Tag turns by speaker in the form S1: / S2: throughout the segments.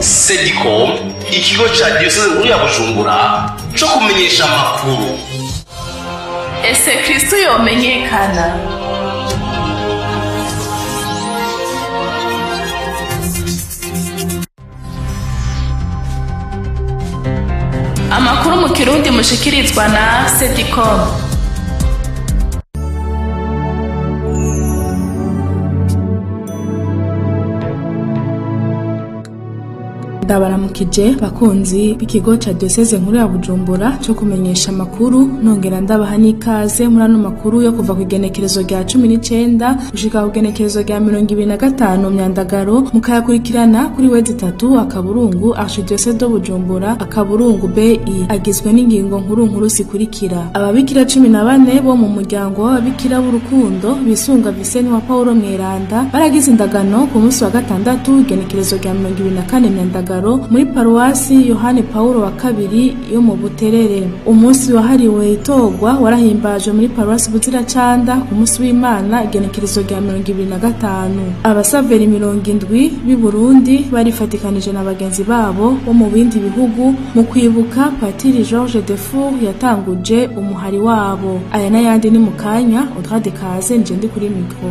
S1: Sedicom, ikigo ca Diocese nkuru ya Bujumbura co kumenyesha amakuru.
S2: Ese Kristo yomenyekana? Amakuru mu Kirundi mushikirizwa na Sedicom. Ndabaramukije bakunzi b'ikigo ca Diocese nkuru ya Bujumbura cyo kumenyesha amakuru, nongera ndabaha n'ikaze muri ano makuru yo kuva ku igenekerezo rya 19 gushika ku igenekerezo rya 25 Myandagaro, mukayakurikirana kuri wezi 3 akaburungu Archidiocese de Bujumbura akaburungu BI, agizwe n'ingingo nkuru zikurikira. Ababikira 14 bo mu muryango w'ababikira b'urukundo bisunga Vincent wa Paulo Mweranda baragize indagano ku munsi wa gatandatu igenekerezo rya 24 Myandagaro muri paruwasi Yohani Paulo wa kabiri yo mu Buterere. Umunsi wahariwe itogwa warahimbajwe muri paruwasi Buziracanda ku munsi w'Imana igenekerezo rya 25. Abasaveri 70 b'i Burundi barifatikanije na bagenzi babo bo mu bindi bihugu mu kwibuka Patiri Georges Defour yatanguje umuhari wabo. Aya n'ayandi ni mukanya Audrey Kaze nje ndi kuri mikro.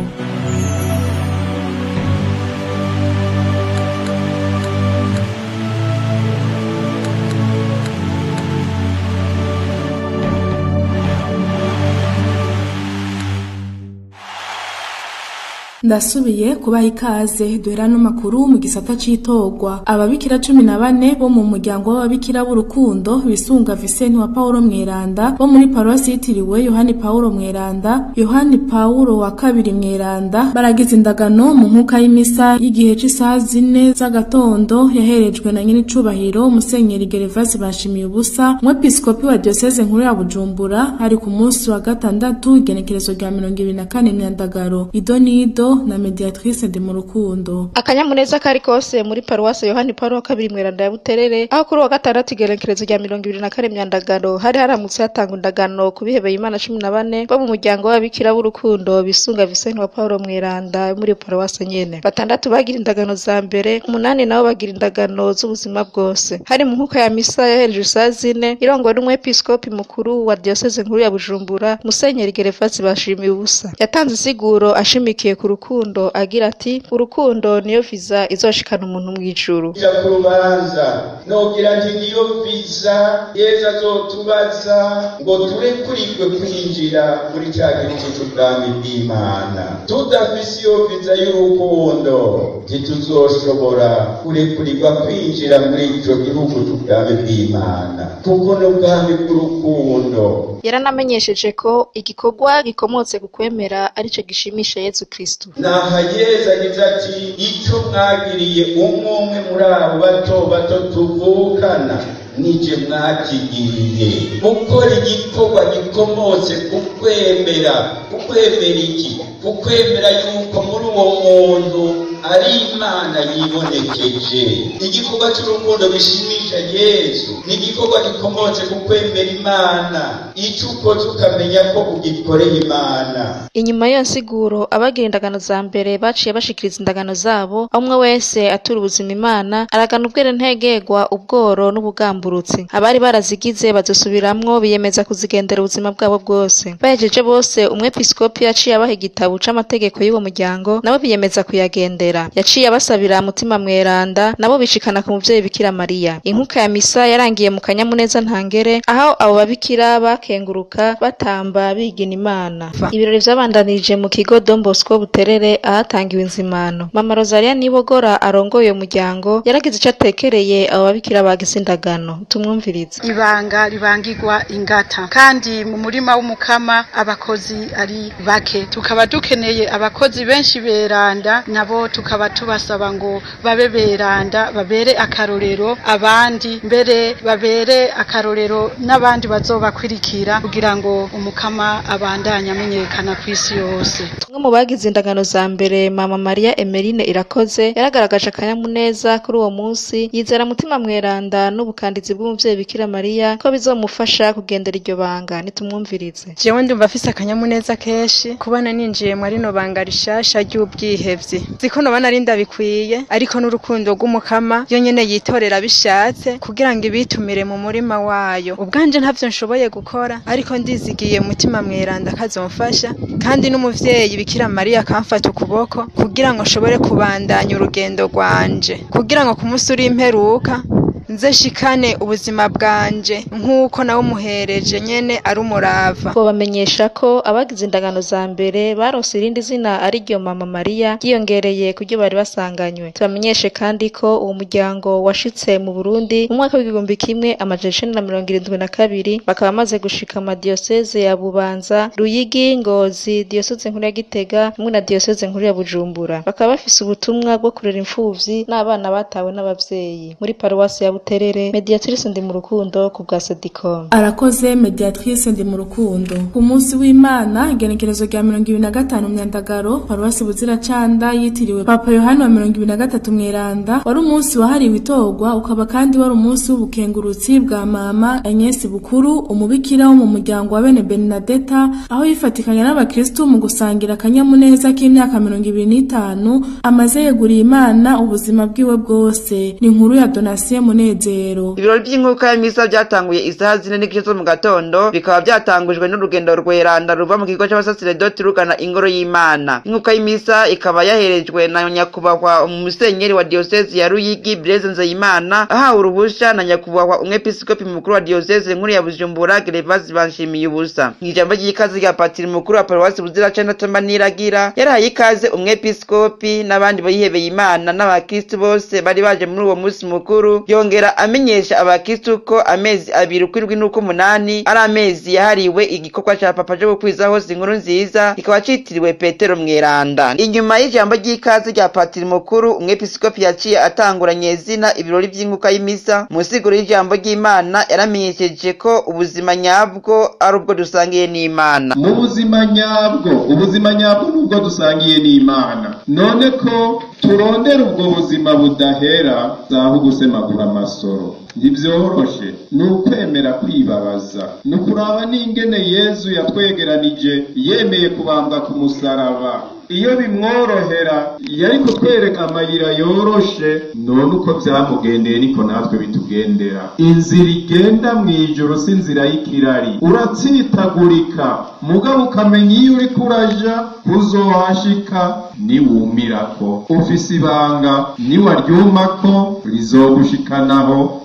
S2: Ndasubiye kubaha ikaze duhera no makuru mu gisata c'itogwa. Ababikira 14 bo mu muryango w'ababikira b'urukundo bisunga Vincent wa Paulo Mweranda bo muri paruwasi yitiriwe Yohani Paulo Mweranda, Yohani Paulo wa kabiri Mweranda baragize indagano mu nkuka y'imisa y'igihe c'isaha 4 z'agatondo yaherejwe na nyine cubahiro Musenyeri Gervase Bashimiye ubusa umwepiskopi wa Diocese nkuru ya Bujumbura hari ku munsi wa gatandatu igenekerezo rya 24 Myandagaro. Idonido na mediatrice de mu rukundo.
S3: Akanyamuneza kari kose muri paruwasi Yohani Paulo wa kabiri Mweranda ya Buterere, aho kuri wa gatandatu igenekerezo rya 24 Myandagaro hari haramutse hatanga indagano ku bihebeye Imana 14 bo mu muryango w'ababikira b'urukundo bisunga Vincent wa Paulo Mweranda muri paruwasi nyene. Batandatu bagira indagano za mbere, 8 nabo bagira indagano z'ubuzima bwose. Hari mu nkuka ya misa yahereje saa 4 irongwa n'umwepiskopi mukuru wa Diocese nkuru ya Bujumbura Musenyeri Gervase Bashimiye ubusa. Yatanze isiguro ashimikiye ku rukundo agira ati urukundo niyo viza izoshikana umuntu mw'ijuru.
S4: Kurubanza nogira nti niyo viza Yesu azotubaza ngo turekurigwe kwinjira muri cya gihugu cy'ubwami bw'Imana. Tudafise iyo viza y'urukundo ntituzoshobora kurekurirwa kwinjira muri ico gihugu cy'ubwami bw'Imana, kuko n'ubwami bw'urukundo.
S3: Yaranamenyesheje ko igikorwa gikomotse ku kwemera arico gishimisha Yesu Kristo.
S4: Naha Yesu agize ati icyo mwagiriye umwe muri abo bato tuvukana nije mwakigiriye. Gukora igikorwa gikomotse ku kwemera. Ukwemera iki? Ukwemera yuko muri uwo muntu ari Imana yibonekeje. Igikorwa cy'urukundo bishimisha Yesu ni igikorwa gikomotse ku kwemera Imana. Icyo ukoze ukamenya ko ugikoreye Imana.
S3: Inyuma y'iyo nsiguro abagira indagano za mbere baciye bashikiriza indagano zabo, umwe wese atura ubuzima Imana aragana ubwere ntegegwa ubworo n'ubugamburutsi. Abari barazigize bazosubiramwo biyemeza kuzigendera ubuzima bwabo bwose. Bahejeje bose umwepiskopi yaciye abaha igitabo c'amategeko y'uwo muryango nabo biyemeza kuyagendera. Yaciye abasabira mutima Mweranda nabo bishikana ku muvyeyi Bikira Mariya. Inkuka ya misa yarangiye mu kanyamuneza ntangere, aho abo babikira bakenguruka batamba bigina Imana. Ibirori vyabandanije mu kigo Don Bosco Buterere ahatangiwe inzimano. Mama Rosalia Nibogora arongoye uyo muryango yaragize ico atekereye abo babikira bagize indagano. Tumwumvirize.
S5: Ibanga ribangirwa ingata, kandi mu murima w'umukama abakozi ari bake. Tukaba dukeneye abakozi benshi beranda, nabo tukaba tubasaba ngo babe beranda, babere akarorero abandi, mbere babere akarorero n'abandi bazobakwirikira kugira ngo umukama abandanye amenyekana kw'isi yose.
S3: Tumwe mu bagize indagano za mbere Mama Maria Emeline Irakoze yaragaragaje akanyamuneza kuri uwo munsi, yizera mutima Mweranda n'ubukandizi bw'umuvyeyi Bikira Mariya ko bizomufasha kugendera iryo banga. Nitumwumvirize.
S6: Jewe ndumva afise akanyamuneza kenshi kubona ninjiye muri no banga rishasha ry'ubwihevyi. Ziko no ntabona ari ndabikwiye ariko n'urukundo rw'umukama yo nyene yitorera bishatse kugira ngo ibitumire mu murima wayo. Ubwanje ntavyo nshoboye gukora ariko ndizigiye mutima mweranda kazomfasha, kandi n'umuvyeyi Bikira Mariya akamfata ukuboko kugira ngo nshobore kubandanya urugendo rwanje, kugira ngo ku munsi uri imperuka nze shikane ubuzima bwanje nk'uko nawe umuhereje nyene ari umurava.
S3: Bamenyesha ko abagize indagano za mbere baronse irindi zina ari ryo Mama Mariya ryiyongereye kuryo bari basanganywe. Tubamenyeshe kandi ko uwo muryango washitse mu Burundi mu mwaka w'igihumbi kimwe amajana 1972 bakaba bamaze gushika mu diocese ya Bubanza, Ruyigi, Ngozi, diocese nkuru ya Gitega hamwe na diocese nkuru ya Bujumbura. Bakaba bafise ubutumwa bwo kurera imfuvyi n'abana batawe n'abavyeyi muri paruwasi ya Buterere. Mediatrice ndi mu rukundo ku bwa Sedicom.
S2: Arakoze Mediatrice ndi mu rukundo. Ku munsi w'Imana igenekerezo rya 25 Myandagaro paruwasi Buziracanda yitiriwe Papa Yohani wa 23 Mweranda wari umunsi wahariwe itorwa, ukaba kandi wari umunsi w'ubukengurutsi bwa Mama Agnes Bukuru umubikira wo mu muryango wa bene Bernadetta, aho yifatikanya n'abakristo mu gusangira akanyamuneza k'imyaka 25 amaze yeguriye Imana ubuzima bwiwe bwose. Ni inkuru ya Donatien Munezero.
S7: Ibirori by'inkuka ya misa byatanguye isaha 4 n'igice zo mu gatondo, bikaba byatangujwe n'urugendo rweranda ruva mu kigo cy'abasaserdoti rugana ingoro y'Imana. Inkuka y'imisa ikaba yaherejwe na nyakubahwa umusenyeri wa diocese ya Ruyigi Blaise Nzeyimana, ahawe uruhusha na nyakubahwa umwepiskopi mukuru wa diocese nkuru ya Bujumbura Gervase Banshimiye ubusa. Ijambo ry'ikaze rya patiri mukuru wa paruwasi Buziracanda Toma Niragira yarahaye ikaze umwepiskopi n'abandi bayihebeye Imana n'abakristo bose bari baje muri uwo munsi mukuru. Yongera amenyesha abakristo ko amezi 2 ari amezi yahariwe igikorwa cya Papa cyo gukwizaho inkuru nziza, kikaba citiriwe Petero Mweranda. Inyuma y'ijambo ry'ikaze rya patiri mukuru umwepiskopi yaciye atanguranye izina ibirori by'inkuka y'imisa. Musiguro y'ijambo ry'Imana yaramenyesheje ko ubuzima nyabwo ari ubwo dusangiye n'Imana.
S4: Mu ubuzima nyabwo nubwo dusangiye n'Imana, none ko turondera ubwo buzima budahera zaho gusemagura amasoro. Ntivyoroshe, nukwemera kwibabaza, nukuraba n'ingene Yezu yatwegeranije yemeye kubambwa ku musaraba. Iyo bimworohera yari kutwereka amayira yoroshe, none uko byamugendeye niko natwe bitugendera. Inzira igenda mw'ijuru si inzira y'ikirari, uratsitagurika mugabo ukamenya iyo uri kuraja kuzohashika niwumirako. Ufise ibanga niwaryumako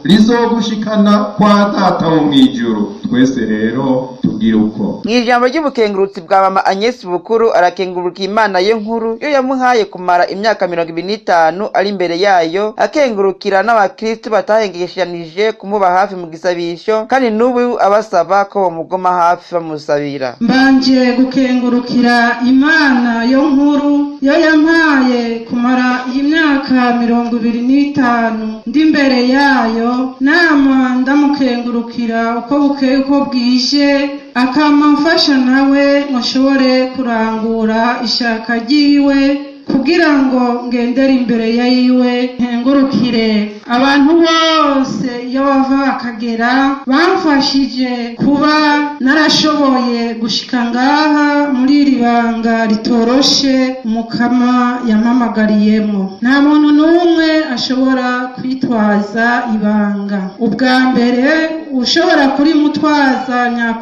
S4: rizogushikana kwa Data wo mw'ijuru. Twese rero tugira uko.
S7: Mw'ijambo ry'ubukengurutsi bwa Mama Agnes Bukuru arakenguruka Imana ye nkuru yo yamuhaye kumara imyaka 25 ari imbere yayo, akengurukira n'abakristo batahengeshanije kumuba hafi mu gisabisho, kandi n'ubu abasaba ko bamugoma hafi bamusabira.
S5: Mbanje gukengurukira Imana yo nkuru yo yampaye kumara imyaka 25 ndi imbere yayo, nama ndamukengurukira uko bukeye uko bwije, akamamfasha nawe nshobore kurangura ishaka ryiwe kugira ngo ngendere imbere yiwe. Nkengurukire abantu bose iyo bava bakagera bamfashije kuba narashoboye gushika ngaha muri iri banga ritoroshe umukama yampamagariyemo. Nta muntu n'umwe ashobora kwitwaza ibanga. Ubwa mbere ushobora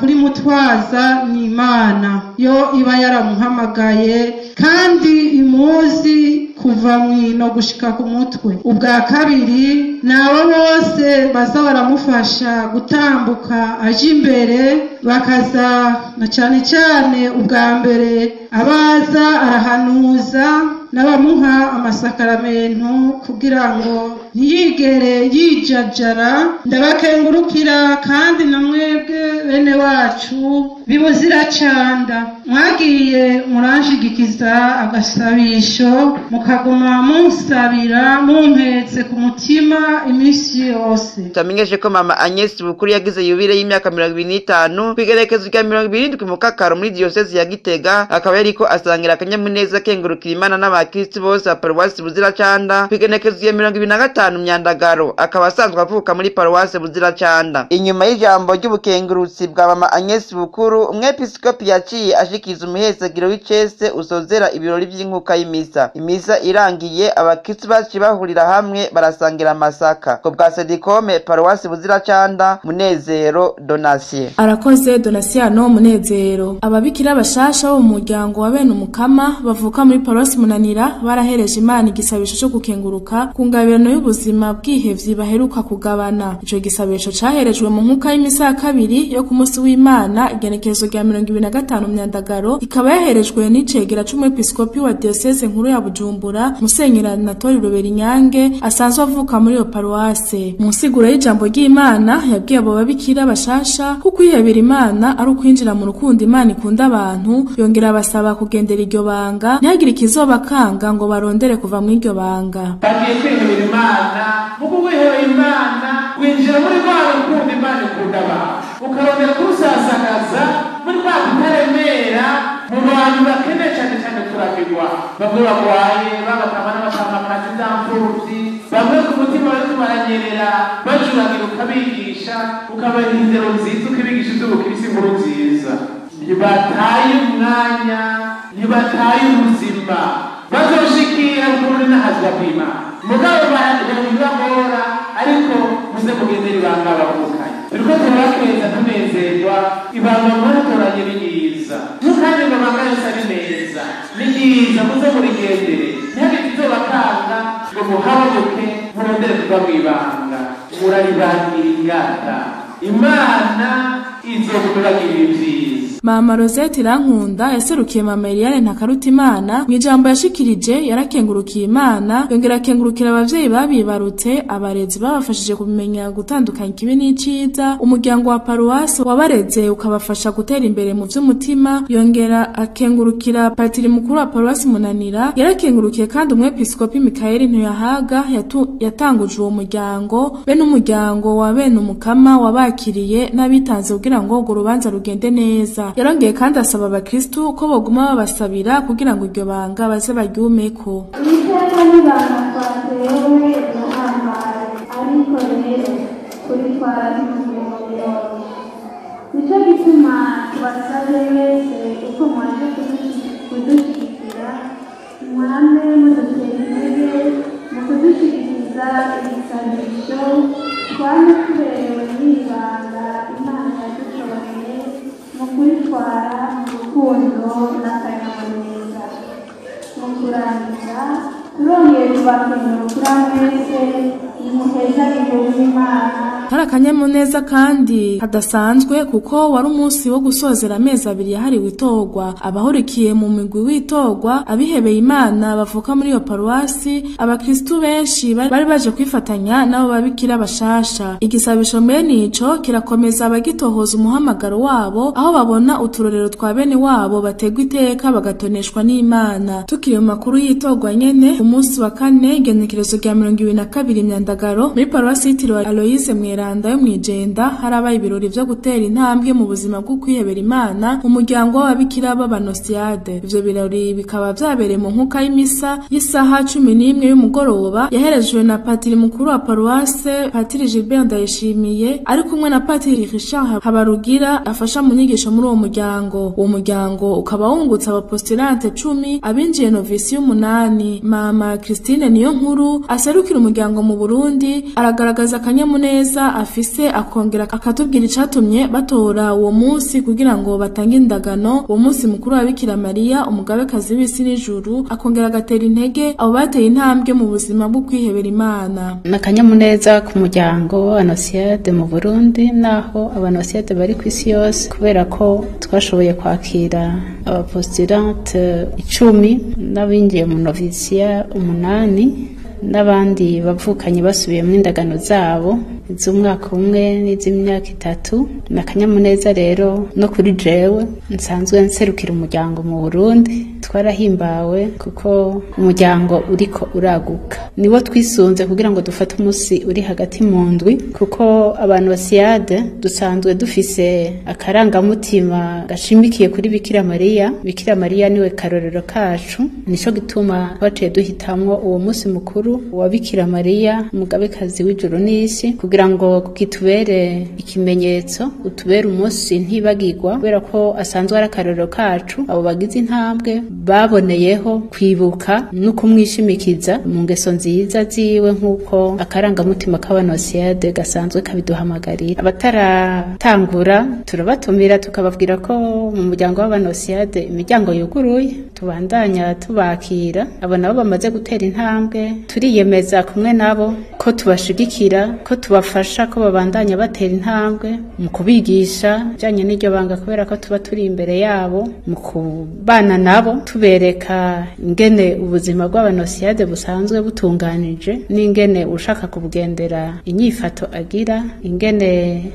S5: kurimutwaza ni Imana, yo iba yaramuhamagaye kandi imuzi kuva mwino gushika ku mutwe. Ubwa kabiri nabo bose baza baramufasha gutambuka aje imbere, bakaza na cyane ubwa mbere abaza arahanuza n'abamuha amasakaramentu kugira ngo ntiyigere yijajara. Ndabakengurukira kandi namwebwe bene wacu b'Ibuziracanda mwagiye muranjigikiza agasabisho, mukaguma munsabira mumpetse ku mutima iminsi yose.
S7: Tamenyeshe ko Mama Agnes Bukuru yagize yubile y'imyaka 25 kwigerekezo rya 27 mu Kakaro muri diocese ya Gitega, akaba yariko asangira akanyamuneza kengurukira Imana n'aba abakristu bose ba paruwasi Buziracanda kwigenekezo ya 25 Myandagaro, akaba asanzwe avuka muri paruwasi Buziracanda. Inyuma y'ijambo ry'ubukengurutsi bwa mama Agnes Bukuru, umwepiskopi yaciye ashikiza umuhezagiro w'icese usozera ibirori vy'inkuka y'imisa. Imisa irangiye abakristu baciye bahurira hamwe barasangira amasaka. Ko bwa Sedikome paruwasi Buziracanda, Munezero Donatien.
S2: Arakoze Donasiano Munezero. Ababikira bashasha bo mu muryango wa bene umukama bavuka muri paruwasi Munanira barahereje Imana igisabisho cyo gukenguruka ku ngabirano y'ubuzima bwihevyi baheruka kugabana. Ico gisabisho caherejwe mu nkuka y'imisa ya kabiri yo ku munsi w'Imana igenekerezo rya 25 Myandagaro, ikaba yaherejwe n'icegera c'umwepiskopi wa diocese nkuru ya Bujumbura Musenyeri Anatori Ruberinyange asanzwe avuka muri iyo paruwase. Mu nsiguro y'ijambo ry'Imana yabwiye abo babikira bashasha ko kwihebera Imana ari ukwinjira mu rukundo Imana ikunda abantu, yongera basaba kugendera iryo banga ntihagire ikizobakanga ngo barondere kuva mu iryo banga.
S8: Bagiye kwihebera Imana, mu kwihebera Imana winjira muri rwa rukundo Imana ikunda abantu, ukarondera kurusasagaza muri rwa kutaremera mu bantu bakeneye cyane cyane kuragirwa, bamwe bagwaye babatama n'abatamakazi z'amfubyi, bamwe ku mutima bariko baranyerera bajuragira ukabigisha, ukabaha indero nziza ukibigisha ivy'ubukirisi inkuru nziza. Ntibataye umwanya, ntibataye ubuzima, bazoshikira ukuri n'ahazwa kw'Imana. Mugabo barabibagora, ariko muze kugendera ibanga bavukanye. Turiko turabakeza tunezerwa, ibanga mwatoranye ni ryiza. Mukandi amabanga yose ari neza, ni ryiza muze murigendere. Ntihagire ikizobakanga ngo muhabuke murondere kuva mw'ibanga. Muraribangira ingata. Imana izokubagirira ivyiza.
S2: Mama Rosette Irankunda yaserukiye Mama Eliane Ntakarutimana mu ijambo yashikirije yarakengurukiye Imana, yongera akengurukira abavyeyi babibarutse, abarezi babafashije kumenya gutandukanya ikibi n'iciza, umuryango wa paruwasi wabareze ukabafasha gutera imbere mu vy'umutima, yongera akengurukira patiri mukuru wa paruwasi Munanira, yarakengurukiye kandi umwepiskopi Mikaeli Ntuyahaga yatanguje uwo muryango be n'umuryango wa bene umukama wabakiriye n'abitanze kugira ngo urwo rubanza rugende neza. Yarongeye kandi asaba abakristu ko boguma babasabira kugira ngo iryo banga baze baryumeko.
S9: Ibiteka n'ibanga twatewe birahambaye, ariko rero kubitwara n'umurimo. Nico gituma tubasabe wese uko mwaje kudushyigikira, mwame mudutera intege mu kudushigikiriza igisabisho twame tuberewe n'ibanga Imana yadushoboye mu kubitwara mu rukundo n'akanyamuneza. Mu kurangiza turongeye kubakengurukira mwese imuheza imbere y'Imana.
S2: Hari akanyamuneza kandi hadasanzwe kuko wari umunsi wo gusozera amezi 2 yahariwe itorwa. Abahurikiye mu migwi w'itorwa abihebeye Imana bavuka muri iyo paruwasi, abakristu benshi bari baje kwifatanya nabo babikira bashasha. Igisabisho mbene ico kirakomeza abagitohoza umuhamagaro wabo, aho babona uturorero twa bene wabo bategwa iteka bagatoneshwa n'Imana. Tukiri mu makuru y'itorwa nyene, umunsi wa 4 igenekerezo rya 22 Myandagaro muri paruwasi yitiriwe Aloise Mweranda yo mwijenda harabaye ibirori vyo gutera intambwe mu buzima bwo kwihebera Imana mu muryango w'ababikira b'abanosiade. Ivyo birori bikaba vyabereye mu nkuka y'imisa y'isaha 11 y'umugoroba, yaherejwe na patiri mukuru wa paruwase Patiri Gilbert Ndayishimiye ari kumwe na Patiri Richard Habarugira afasha mu nyigisho muri uwo muryango. Uwo muryango ukaba wungutse abapostulante 10, abinjiye novisi 8. Mama Christine Niyonkuru aserukira umuryango mu Burundi aragaragaza akanyamuneza afise, akongera akatubwira icatumye batora uwo munsi kugira ngo batange indagano uwo munsi mukuru wa Bikira Mariya umugabekazi w'isi n'ijuru, akongera agatera intege abo bateye intambwe mu buzima bwo kwihebera Imana.
S10: Nakanyamuneza ku muryango w'abanosiade mu Burundi naho abanosiade bari ku isi yose, kubera ko twashoboye kwakira abapostulante 10 n'abinjiye mu novisiya 8 n'abandi bavukanye basubiye mu indagano zabo iz'umwaka umwe n'iz'imyaka 3. Nakanyamuneza rero no kuri jewe nsanzwe nserukira umuryango mu Burundi. Twarahimbawe kuko umuryango uriko uraguka. Nibo twisunze kugira ngo dufate umunsi uri hagati mu ndwi, kuko abantu basiyade dusanzwe dufise akarangamutima gashimikiye kuri Bikira Mariya. Bikira Mariya niwe karorero kacu, nico gituma twaciye duhitamwo uwo munsi mukuru wa Bikira Mariya umugabekazi w'ijuru n'isi, kugira ngo kitubere ikimenyetso, utubere umunsi ntibagirwa, kubera ko asanzwe ari akarorero kacu. Abo bagize intambwe baboneyeho kwibuka no kumwishimikiza mu ngeso nziza ziwe, nk'uko akarangamutima k'abanosiyade gasanzwe kabiduhamagarira. Abataratangura turabatumira tukababwira ko mu muryango w'abanosiyade imiryango yuguruye, tubandanya tubakira. Abo nabo bamaze gutera intambwe, turiyemeza kumwe nabo ko tubashigikira, ko tubafasha ko babandanya batera intambwe mu kubigisha bijanye n'iryo banga, kubera ko tuba turi imbere yabo mu kubana nabo, tubereka ingene ubuzima bw'abanosiyade busanzwe butunganije, n'ingene ushaka kubugendera inyifato agira, ingene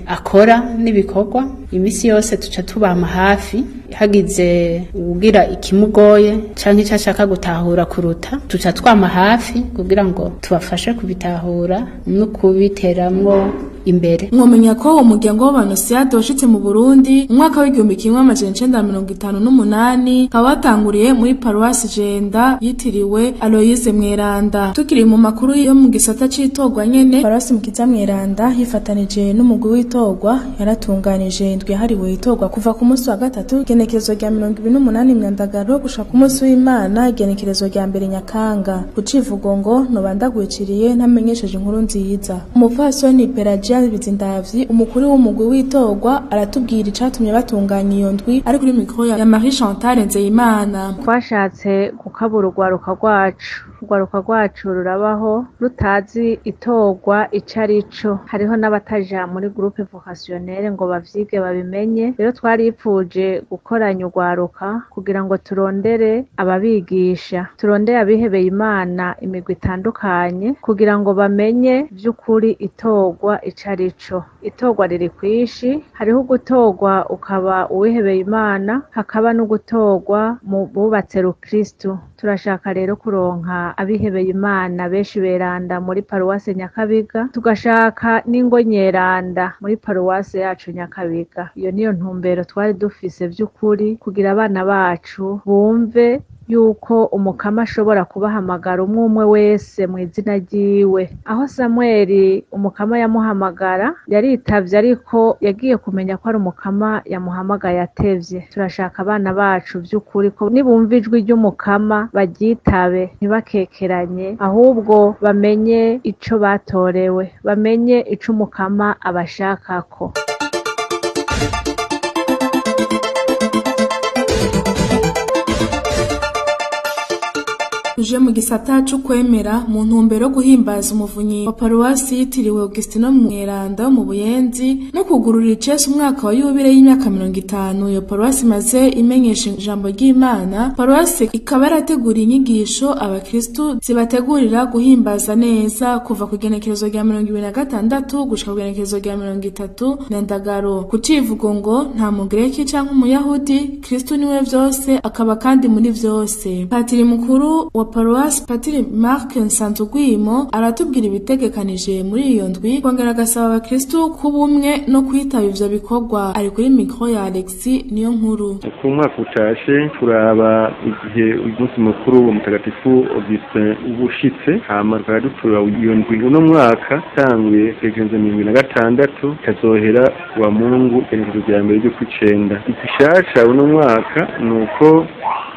S10: akora n'ibikorwa. Imisi yose tuca tubama hafi, hagize ugira ikimugoye canke icyo ashaka gutahura kuruta, tuca twama hafi kugira ngo tubafashe kubitahura no kubiteramwo imbere.
S2: Mwomenya ko umuryango w'abanosiyade washitse mu Burundi mu mwaka w'1958 kaba watanguriye muri paruwasi Jenda yitiriwe Aloyse Mweranda. Tukiri mu makuru yo mu gisata c'itorwa nyene, paruwasi Mukiza Mweranda yifatanije n'umugwi w'itorwa yaratunganije indwi yahariwe itorwa kuva ku munsi wa gatatu igenekerezo rya 28 Myandagaro gushika ku munsi w'Imana igenekerezo rya 2 Nyakanga. Kucivugo ngo nobandagwiciriye ntamenyesheje inkuru nziza. Umupfasoni Pelagia Bizindavyi, umukuru w'umugwi w'itorwa, aratubwira icatumye batunganya iyo ndwi ari kuri mikro ya Marie Chantal Nzeyimana.
S11: Twashatse gukabura urwaruka rwacu rurabaho rutazi itorwa icarico. Hariho n'abataja muri groupe vocationnelle ngo bavyige babimenye. Rero twaripfuje gukoranya urwaruka kugira ngo turondere ababigisha, turondere abihebeye Imana imigwi itandukanye, kugira ngo bamenye vy'ukuri itorwa icarico. Itorwa riri kwishi, hariho gutorwa ukaba uwihebeye Imana, hakaba no gutorwa mu bubatse Kristo. Turashaka rero kuronka abihebeye Imana benshi beranda muri paruwase Nyakabiga, tugashaka n'ingo nyeranda muri paruwase yacu Nyakabiga. Iyo niyo ntumbero twari dufise vy'ukuri, kugira abana bacu bumve yuko umukama ashobora kubahamagara umwe wese mu izina ryiwe. Aho Samueli umukama yamuhamagara yaritavye, ariko yagiye kumenya ko ari umukama yamuhamagaye atevye. Turashaka abana bacu vy'ukuri ko nibumva ijwi ry'umukama baryitabe, ntibakekeranye, ahubwo bamenye ico batorewe, bamenye ico umukama abashakako.
S2: Tuje mu gisata cyo kwemera mu ntumbero guhimbaza umuvunyi wa paruwasi yitiriwe Augustino Mweranda mu Buyenzi no kugururira icese umwaka wa yubile y'imyaka 50. Iyo paruwasi maze imenyesha ijambo ry'Imana. Paruwasi ikaba yarateguriye inyigisho abakristu zibategurira guhimbaza neza kuva ku igenekerezo rya 26 gushika ku igenekerezo rya 30 Myandagaro. Kucivugo ngo nta mugreki canke umuyahudi, Kristo niwe vyose akaba kandi muri vyose. Patiri mukuru wa paruwasi Patiri Marc Nsantugwimo aratubwira ibitegekanije muri iyo ndwi, kongera agasaba abakristu kubumwe no kwitaba ivyo bikorwa. Ari kuri mikro ya Alexis niyo nkuru.
S12: Ku mwaka utashe turaba igihe umunsi mukuru wa Mutagatifu Augustin ubushitse, hama dutura iyo ndwi uno mwaka tanguye igenekerezo 26 kazohera wa Mungu igenekerezo rya mbere ryo kw'icenda. Igishasha uno mwaka nuko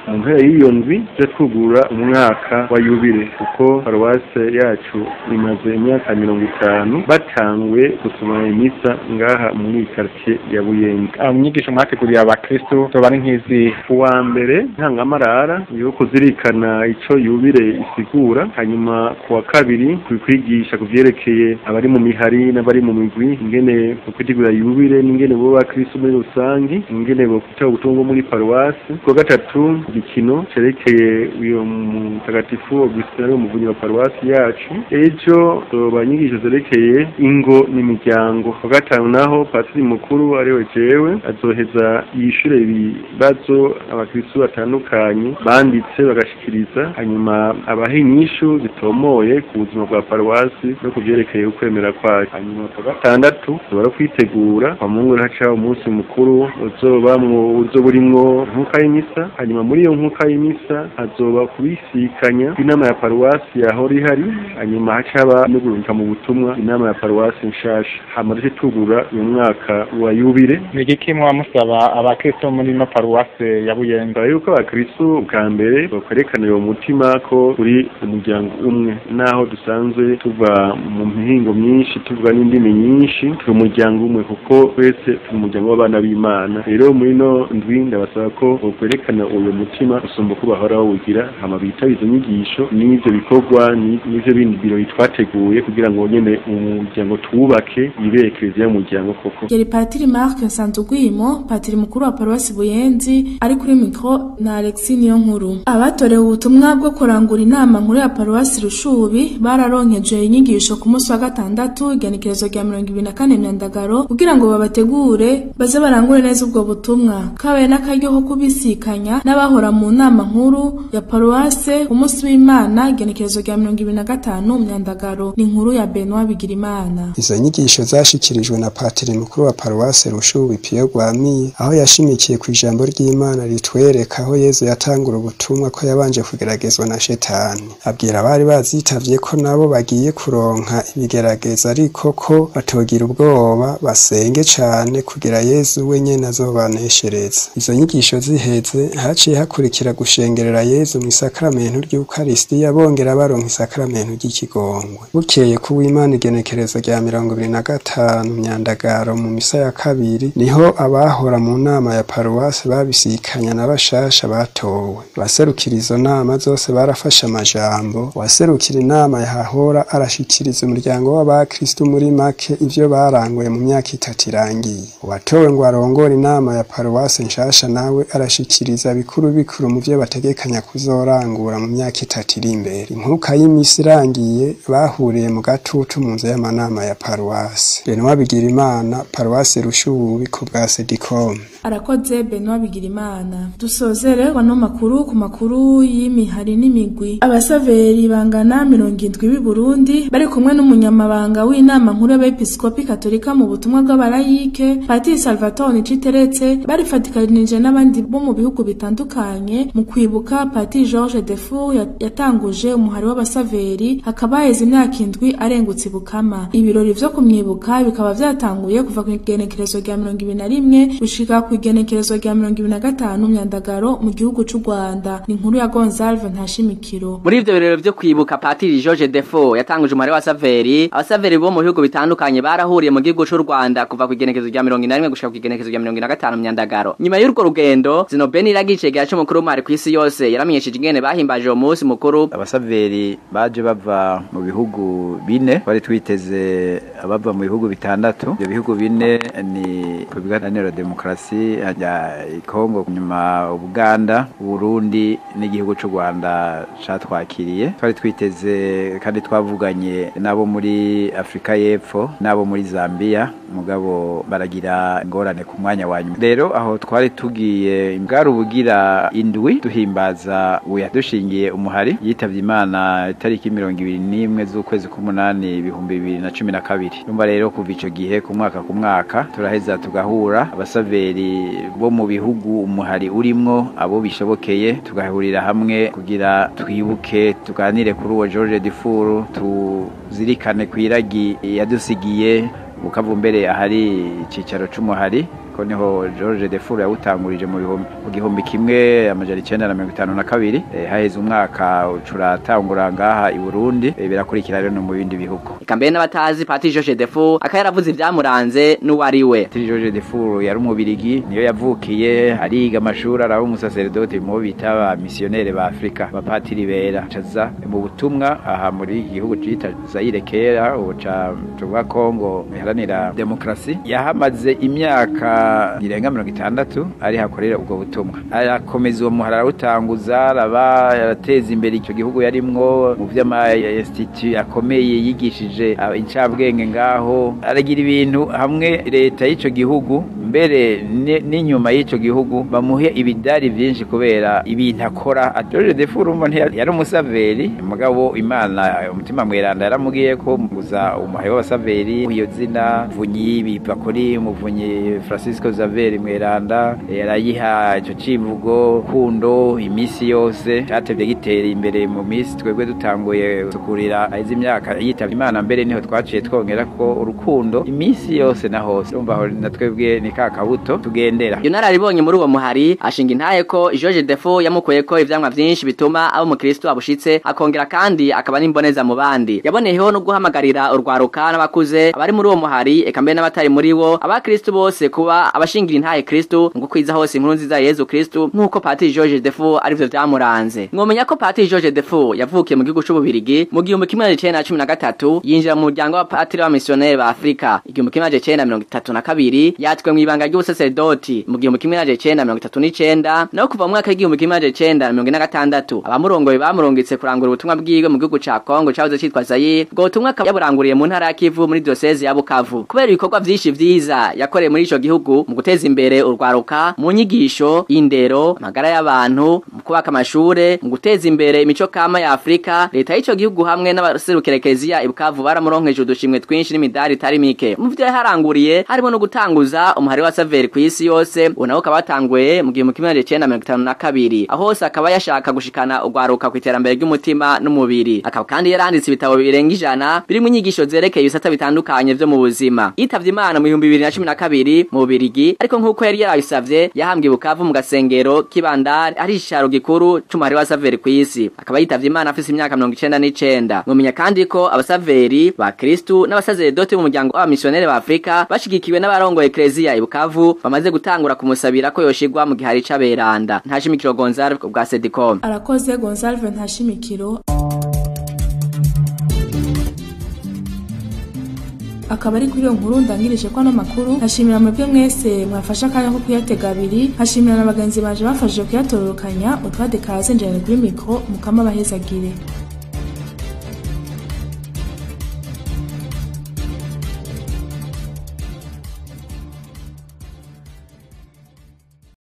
S12: mu mpera y'iyo ndwi twugura umwaka wa yubile, kuko paruwase yacu imaze imyaka 50 batangwe gusoma imisa ngaha muri quartier ya Buyenzi. Inyigisho mwateguriye abakristo bari nk'izi: uwa mbere ntangamarara yo kuzirikana ico yubile isigura, hanyuma kuwa kabiri kwigisha kuvyerekeye abari mu mihari n'abari mu migwi ingene kwitegura yubile, n'ingene bo bakristo muri rusangi ingene bo kwita ubutumwa muri paruwase. Kuwa gatatu gikino cerekeye uyo mutagatifu Augustin umuvunyi wa paruwasi yacu. Ejo zoba inyigisho zerekeye ingo n'imiryango. Ku gatanu naho patiri mukuru ariwe jewe azoheza yishure ibibazo abakristo batandukanye banditse bagashikiriza, hanyuma abaha inyishu zitomoye ku buzima bwa paruwasi no kuvyerekeye ukwemera kwayo. Hanyuma ku gatandatu tubara kwitegura kwa Mungu haca umunsi mukuru uzoba urimwo nkuka y'imisa. Hanyuma muri iyo nkuka y'imisa hazoba kubisikanya inama ya paruwasi yahora ihari, hanyuma hacaba no gurumika mu butumwa inama ya paruwasi nshasha. Hama tugura uyu mwaka wa yubile.
S13: Ni igiki musaba abakristo muri no paruwasi ya Buyenzi?
S12: Yuko abakristo bwa mbere bakwerekana uwo mutima ko uri umuryango umwe, naho dusanzwe tuva mu mihingo myinshi tuvuga n'indimi nyinshi, turi umuryango umwe kuko twese turi umuryango w'abana b'Imana. Rero muri no ndwi ndabasaba ko bakwerekana uwo mutima usumba ko bahora bawugira, hama bitabizo nyigisho n'ivyo bikorwa n'ivyo bindi biro twateguye kugira ngo nyene umuryango tuwubake iberekeze y'umuryango koko.
S2: Yari Patiri Marc Nsantugwimo, patiri mukuru wa paruwasi Buyenzi, ari kuri mikro na Alexis Niyonkuru. Abatorewe ubutumwa bwo kurangura inama nkuru ya paruwasi Rushubi bararonkeje inyigisho ku munsi wa gatandatu igenekerezo rya 24 Myandagaro kugira ngo babategure baze barangure neza ubwo butumwa. Kabaye n'akaryo ko kubisikanya n'abahora mu nama nkuru ya paruwasi ku munsi w'Imana igenekerezo rya 25 Myandagaro. Ni inkuru ya Benoit Bigirimana.
S14: Izo nyigisho zashikirijwe na patiri mukuru wa paruwasi Rushubi Pio Gwamiye, aho yashimikiye ku ijambo ry'Imana ritwereka aho Yezu yatangura ubutumwa ko yabanje kugeragezwa na shetani. Abwira abari bazitavye ko nabo bagiye kuronka ibigerageza, ariko ko batogira ubwoba basenge cane kugira Yezu we nyene azobaneshereza. Izo nyigisho ziheze haciye hakurikira gushengerera Yezu mu isakramentu ry'Ukaristiya, bongera baronka isakramentu ry'ikigongwe. Bukeye ku w'Imana igenekerezo rya 25 Myandagaro mu misa ya kabiri niho abahora mu nama ya paruwasi babisikanya n'abashasha batowe. Baserukira izo nama zose barafashe amajambo. Waserukira inama yahahora arashikiriza umuryango w'abakristo muri make ivyo baranguye mu myaka 3 irangiye. Uwatowe ngo arongore inama ya paruwasi nshasha nawe arashikiriza bikuru mu vyo bategekanya kuzorangura mu myaka 3 iri imbere. Inkuka y'imisi irangiye bahuriye mu gatutu mu nzu y'amanama ya paruwasi. Benoit Bigirimana, paruwasi Rushubi ku bwa Sedicom.
S2: Arakoze Benoit Bigirimana. Dusozere wano makuru ku makuru y'imihari n'imigwi. Abasaveri bangana 70 b'i Burundi bari kumwe n'umunyamabanga w'inama nkuru y'Abepiskopi Katolika mu butumwa bw'abarayike Patiri Salvatore Citeretse barifatikanije n'abandi bo mu bihugu bitandukanye mu kwibuka Patiri George Defour yatanguje umuhari w'abasaveri hakabaheze imyaka 7 arengutse Bukama. Ibirori vyo kumwibuka bikaba vyatanguye kuva ku igenekerezo rya 21 gushika ku igenekerezo rya 25 Myandagaro mu gihugu c'u Rwanda. Ni inkuru ya Gonzalve Ntashimikiro.
S15: Muri ivyo birori vyo kwibuka Patiri George Defour yatanguje umuhari w'abasaveri, abasaveri bo mu bihugu bitandukanye barahuriye mu gihugu c'u Rwanda kuva ku igenekerezo rya 21 gushika ku igenekerezo rya 25 Myandagaro. Nyuma y'urwo rugendo Zino Beni Iragice gace mukuru w'umuhari kw'isi yose yaramenyesheje ingene bahimbaje uwo munsi mukuru.
S16: Abasaveri baje bava mu bihugu bine, bari twiteze abava mu bihugu bitandatu. Ibyo bihugu bine ni Repubulika Iharanira Demokarasi ya Kongo, nyuma Uganda, Burundi n'igihugu c'u Rwanda catwakiriye. Twari twiteze kandi twavuganye nabo muri Afrika y'Epfo nabo muri Zambia, mugabo baragira ingorane ku mwanya wa nyuma. Rero aho twari tugiye imbwara ubugira indwi duhimbaza uya dushingiye umuhari yitavye Imana itariki 21 z'ukwezi k'umunani 2012. Numva rero kuva ico gihe ku mwaka turaheza tugahura abasaveri bo mu bihugu umuhari urimwo abo bishobokeye, tugahurira hamwe kugira twibuke tuganire kuri uwo George Defour, tuzirikane kwiragi yadusigiye Bukavumbere ahari icicaro c'umuhari ko niho George Defour yawutangurije mu 1952. Haheze umwaka ucuratangura ngaha i Burundi, birakurikira rero no mu bindi bihugu.
S15: Ikambe n'abatazi Patiri George Defour akayaravuze ivyamuranze n'uwari we.
S16: Patiri George Defour yari umubirigi, niyo yavukiye ariga amashuri araba umusacerdote mu bita ba missionnaire ba Afrika, ba patiri bera. Caza mu butumwa aha muri igihugu cita Zaire kera uca Congo Iharanira Demokarasi. Yahamaze imyaka irenga 60 ari hakorera ubwo butumwa. Arakomeza uwo muhara arawutanguza, arateza imbere icyo gihugu yarimwo mu vy'ama institut akomeye yigishije incabwenge ngaho, aragira ibintu hamwe leta y'ico gihugu mbere n'inyuma y'ico gihugu bamuhe ibidari vyinshi kubera ibintu akora. George Defoe yari umusaveri mugabo Imana umutima mweranda yaramubwiye ko muguza umuhaye w'abasaveri iyo zina Muvunyi biva kuri Muvunyi Francisco Xavier mweranda, yarayiha ico civugo kundo imisi yose cyatevye gitera imbere mu misi twebwe dutanguye tukurira izi myaka yitavye Imana mbere niho twaciye twongera ko urukundo imisi yose na hose urumva aho na twebwe ni kakabuto tugendera.
S15: Iyo nararibonye muri uwo muhari ashinga intaye ko George Defoe yamukoye ko ivyamwa vyinshi bituma abo mu Kristo abushitse akongera kandi akaba n'imboneza mu bandi. Yaboneyeho no guhamagarira urwaruka n'abakuze abari muri uwo muhari eka mbere n'abatari muri wo abakristo bose kuba abashingira intaye Kristo ngo kwiza hose inkuru nziza ya Yezu Kristo nkuko Patiri George Defoe arivyo vyamuranze. Mwomenya ko Patiri George Defoe yavukiye mu gihugu c'Ububirigi mu 1913 yinjira mu muryango wa Patiri wa missionnaire ba Afrika 1932 yatwe mu ibanga ry'ubusaserdoti mu 1939 no kuva mu mwaka w'1946 abamurongoye bamurongitse kurangura ubutumwa bwiwe mu gihugu ca Kongo cyahoze citwa Zaire. Bwo butumwa yaburanguriye mu ntara ya Kivu muri diocese ya Bukavu kubera ibikorwa vyinshi vyiza yakoreye muri ico gihugu mu guteza imbere urwaruka mu nyigisho, indero, magara y'abantu, mu kubaka amashure, mu guteza imbere imico kama ya Afrika. Leta y'ico gihugu hamwe n'abaserukira Eklezia i Bukavu baramuronkeje udushimwe twinshi n'imidari itari mike. Mu vyo yaharanguriye harimo no gutanguza umuhari wa Saveri ku isi yose, unaho kabatanguye mu 1952 aho hose akaba yashaka gushikana urwaruka ku iterambere ry'umutima n'umubiri. Akaba kandi yaranditse ibitabo birenga 100 birimo inyigisho zerekeye ibisata bitandukanye vyo mu buzima. Yitavye Imana mu 2012 mu Bubiligi, ariko nkuko yari yarabisavye yahambwe Bukavu mu gasengero k'Ibandari ari isharo gikuru c'umuhari wa Saveri ku isi. Akaba yitavye Imana afise imyaka 99. Mwomenya kandi ko abasaveri ba Kristo n'abasazerdoti mu muryango wa missionnaire ba Afrika bashigikiwe n'abarongoye Eklezia i Bukavu bamaze gutangura kumusabira ko yoshigwa mu gihari c'aberanda. Ntashimikiro Gonzalve bwa Sedicom.
S2: Arakoze Gonzalve Ntashimikiro. Akaba ari kuri iyo nkuru ndangirije ko ano makuru. Hashimira mwebwe mwese mwafasha akanya ko kuyatega abiri. Hashimira n'abagenzi baje bafashije kuyatororokanya. Utwade kaze njane kuri mikro mukama bahezagire.